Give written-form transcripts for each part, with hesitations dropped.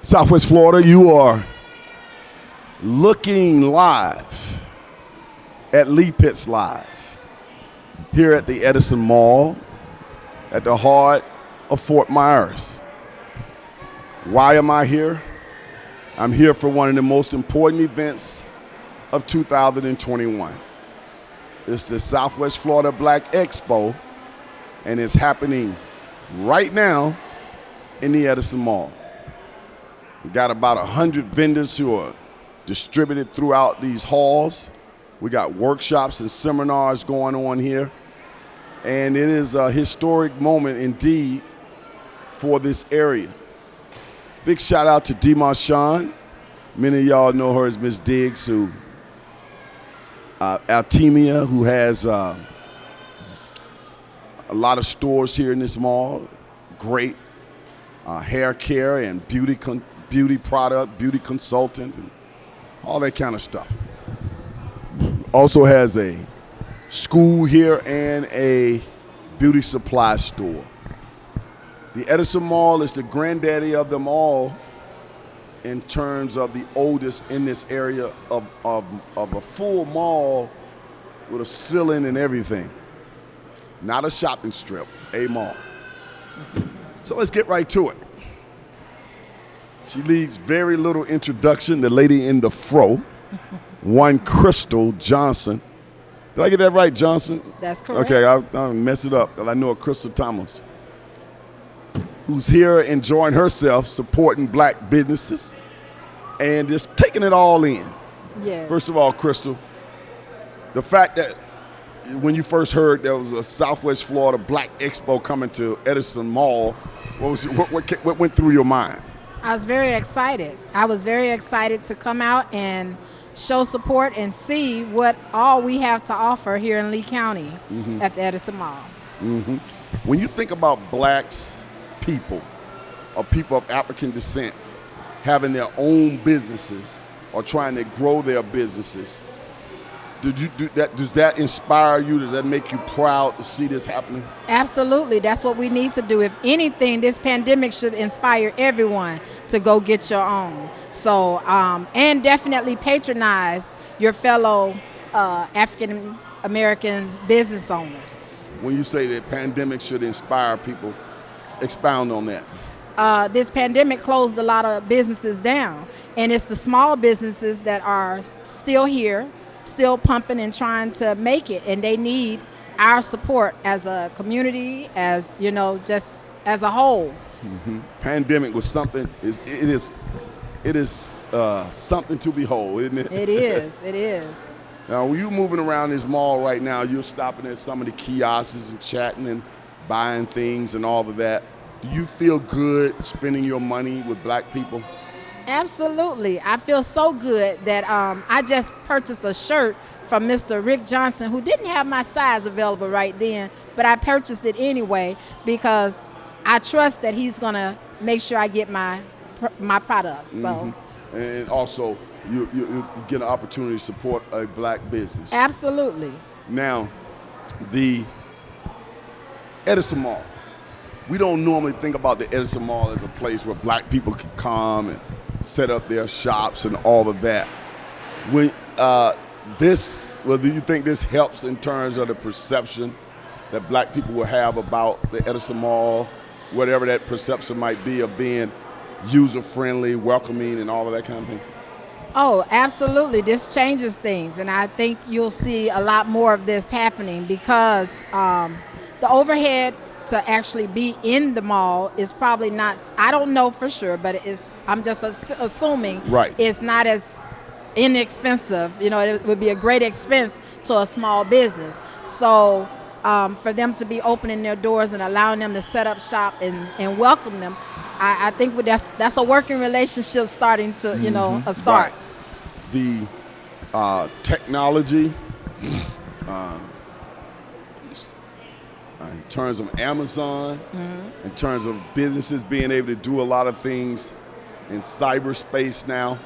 Southwest Florida, you are looking live at Lee Pitts Live here at the Edison Mall at the heart of Fort Myers. Why am I here? I'm here for one of the most important events of 2021. It's the Southwest Florida Black Expo, and it's happening right now in the Edison Mall. We got about 100 vendors who are distributed throughout these halls. We got workshops and seminars going on here. And it is a historic moment indeed for this area. Big shout out to Dee Marshawn. Many of y'all know her as Miss Diggs, who Altemia, who has a lot of stores here in this mall. Great hair care and beauty product, beauty consultant, and all that kind of stuff. Also has a school here and a beauty supply store. The Edison Mall is the granddaddy of them all in terms of the oldest in this area of a full mall with a ceiling and everything. Not a shopping strip, a mall. So let's get right to it. She needs very little introduction, the lady in the fro, one Crystal Johnson. Did I get that right, Johnson? That's correct. Okay, I'll mess it up, because I know a Crystal Thomas, who's here enjoying herself, supporting black businesses, and just taking it all in. Yeah. First of all, Crystal, the fact that when you first heard there was a Southwest Florida Black Expo coming to Edison Mall, what went through your mind? I was very excited. I was very excited to come out and show support and see what all we have to offer here in Lee County at the Edison Mall. When you think about blacks, people, or people of African descent having their own businesses or trying to grow their businesses, does that inspire you? Does that make you proud to see this happening? Absolutely. That's what we need to do. If anything, this pandemic should inspire everyone to go get your own. So, and definitely patronize your fellow African American business owners. When you say that pandemic should inspire people, expound on that. This pandemic closed a lot of businesses down, and it's the small businesses that are still here, still pumping and trying to make it, and they need our support as a community, as you know, just as a whole. Pandemic was something. It is something to behold, isn't it? It is. It is. Now, when you're moving around this mall right now, you're stopping at some of the kiosks and chatting and buying things and all of that. Do you feel good spending your money with black people? Absolutely. I feel so good that I just purchased a shirt from Mr. Rick Johnson, who didn't have my size available right then, but I purchased it anyway because I trust that he's going to make sure I get my product. So, And also, you get an opportunity to support a black business. Absolutely. Now, the Edison Mall. We don't normally think about the Edison Mall as a place where black people can come and set up their shops and all of that. When do you think this helps in terms of the perception that black people will have about the Edison Mall, whatever that perception might be of being user-friendly, welcoming, and all of that kind of thing? Oh, absolutely. This changes things, and I think you'll see a lot more of this happening because the overhead to actually be in the mall is probably not, I don't know for sure, but I'm just assuming it's not as inexpensive. You know, it would be a great expense to a small business. So for them to be opening their doors and allowing them to set up shop and welcome them, I think that's a working relationship starting to, a start. The technology, in terms of Amazon, in terms of businesses being able to do a lot of things in cyberspace now,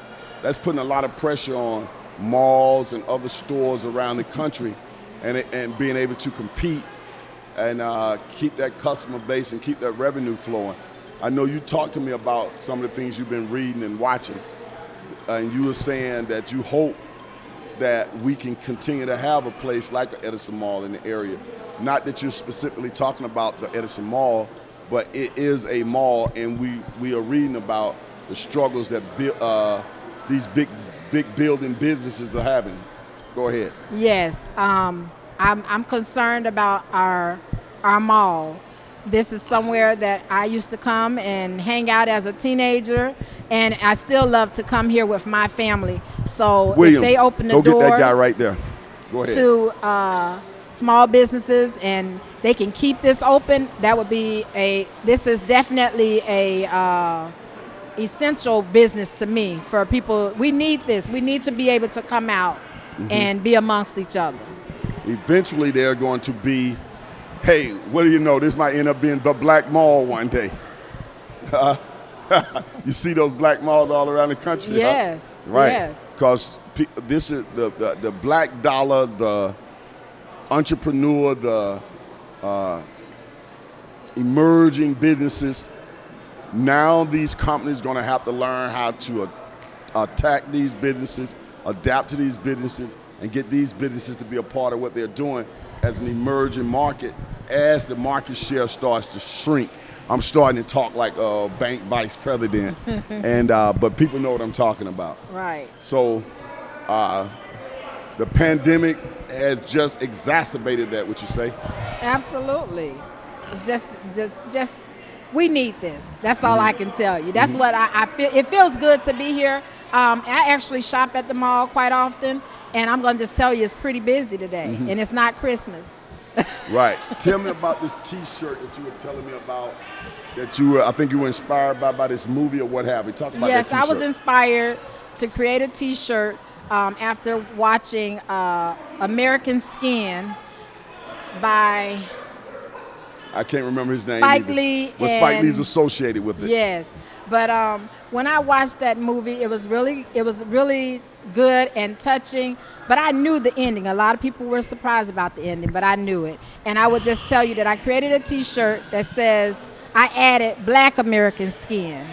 that's putting a lot of pressure on malls and other stores around the country and being able to compete and keep that customer base and keep that revenue flowing. I know you talked to me about some of the things you've been reading and watching, and you were saying that you hope that we can continue to have a place like the Edison Mall in the area. Not that you're specifically talking about the Edison Mall, but it is a mall, and we are reading about the struggles that these big building businesses are having. Go ahead. Yes, I'm concerned about our mall. This is somewhere that I used to come and hang out as a teenager, and I still love to come here with my family. So William, if they open the go doors get that guy right there. Go ahead. To small businesses and they can keep this open, that would be this is definitely a essential business to me for people. We need this. We need to be able to come out and be amongst each other. Eventually they're going to be, hey, what do you know, this might end up being the Black Mall one day. You see those black malls all around the country? Yes. Huh? Right. Yes. Because this is the black dollar, the entrepreneur, the emerging businesses. Now these companies are going to have to learn how to attack these businesses, adapt to these businesses, and get these businesses to be a part of what they're doing as an emerging market as the market share starts to shrink. I'm starting to talk like a bank vice president, and but people know what I'm talking about. Right. So the pandemic has just exacerbated that, would you say? Absolutely. It's just we need this. That's all I can tell you. That's what I feel. It feels good to be here. I actually shop at the mall quite often, and I'm going to just tell you it's pretty busy today, and it's not Christmas. Right. Tell me about this T-shirt that you were telling me about, that you were, I think you were inspired by this movie or what have you. Talk about Yes, that T-shirt. I was inspired to create a T-shirt after watching American Skin by I can't remember his name. Spike either. Lee. But Spike Lee's associated with it. Yes, but when I watched that movie, it was really good and touching. But I knew the ending. A lot of people were surprised about the ending, but I knew it. And I would just tell you that I created a T-shirt that says I added Black American Skin,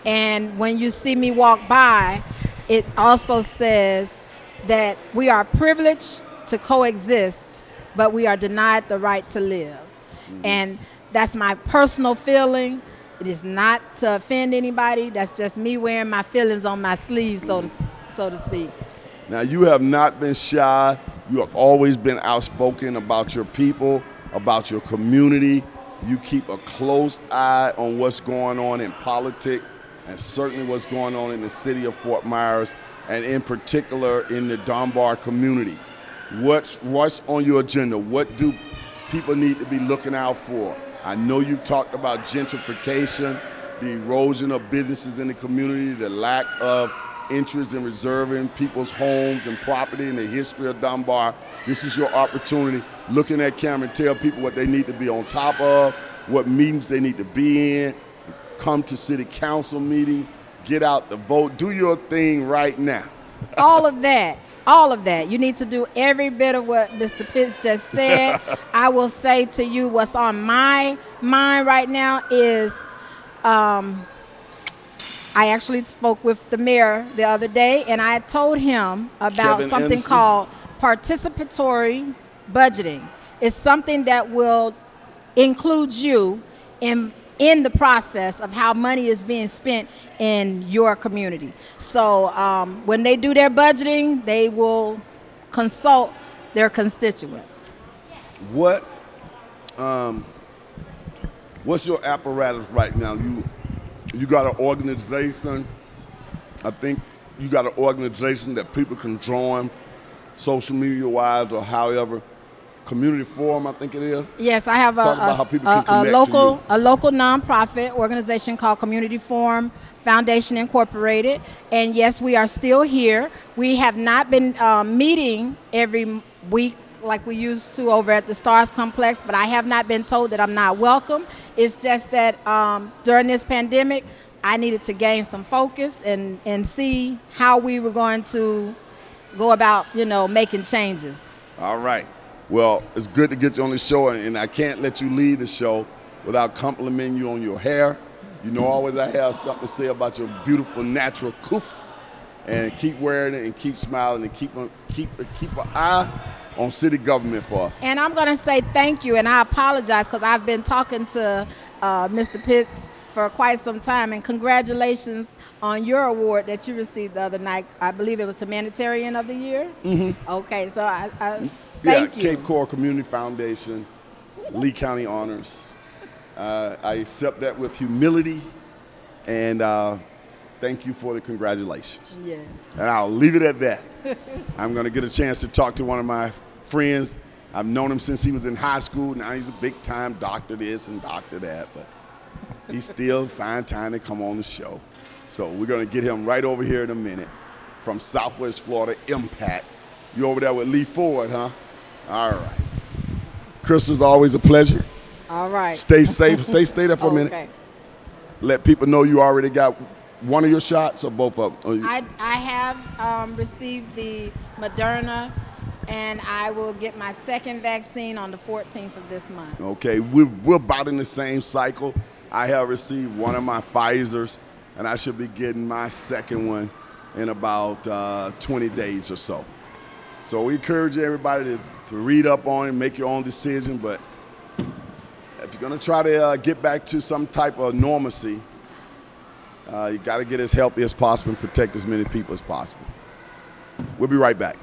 and when you see me walk by, it also says that we are privileged to coexist, but we are denied the right to live. And that's my personal feeling. It is not to offend anybody. That's just me wearing my feelings on my sleeve, so to speak. Now, you have not been shy. You have always been outspoken about your people, about your community. You keep a close eye on what's going on in politics, and certainly what's going on in the city of Fort Myers, and in particular in the Dunbar community. What's on your agenda? What do people need to be looking out for? I know you've talked about gentrification, the erosion of businesses in the community, the lack of interest in reserving people's homes and property in the history of Dunbar. This is your opportunity. Look in that camera and tell people what they need to be on top of, what meetings they need to be in. Come to city council meeting, get out the vote, do your thing right now. All of that. All of that. You need to do every bit of what Mr. Pitts just said. I will say to you what's on my mind right now is I actually spoke with the mayor the other day, and I told him about Kevin something Anderson. called participatory budgeting. It's something that will include you in the process of how money is being spent in your community. So when they do their budgeting, they will consult their constituents. What's your apparatus right now? You got an organization. I think you got an organization that people can join, social media wise or however. Community Forum, I think it is. Yes, I have a local nonprofit organization called Community Forum Foundation Incorporated, and yes, we are still here. We have not been meeting every week like we used to over at the Stars Complex, but I have not been told that I'm not welcome. It's just that during this pandemic, I needed to gain some focus and see how we were going to go about, making changes. All right. Well, it's good to get you on the show, and I can't let you leave the show without complimenting you on your hair. You know, always I have something to say about your beautiful natural coof. And keep wearing it and keep smiling and keep an eye on city government for us. And I'm going to say thank you, and I apologize because I've been talking to Mr. Pitts for quite some time, and congratulations on your award that you received the other night. I believe it was Humanitarian of the Year? Mm-hmm. Okay, so I thank you. Cape Coral Community Foundation, Lee County Honors. I accept that with humility, and thank you for the congratulations. Yes. And I'll leave it at that. I'm going to get a chance to talk to one of my friends. I've known him since he was in high school. Now he's a big-time doctor this and doctor that, but he's still find time to come on the show. So we're going to get him right over here in a minute from Southwest Florida Impact. You over there with Lee Ford, huh? All right. Crystal's always a pleasure. All right. Stay safe. Stay there for a minute. Okay. Let people know you already got one of your shots or both of them? I have received the Moderna, and I will get my second vaccine on the 14th of this month. Okay, we're about in the same cycle. I have received one of my Pfizers, and I should be getting my second one in about 20 days or so. So we encourage everybody to read up on it, make your own decision, but if you're going to try to get back to some type of normalcy, you got to get as healthy as possible and protect as many people as possible. We'll be right back.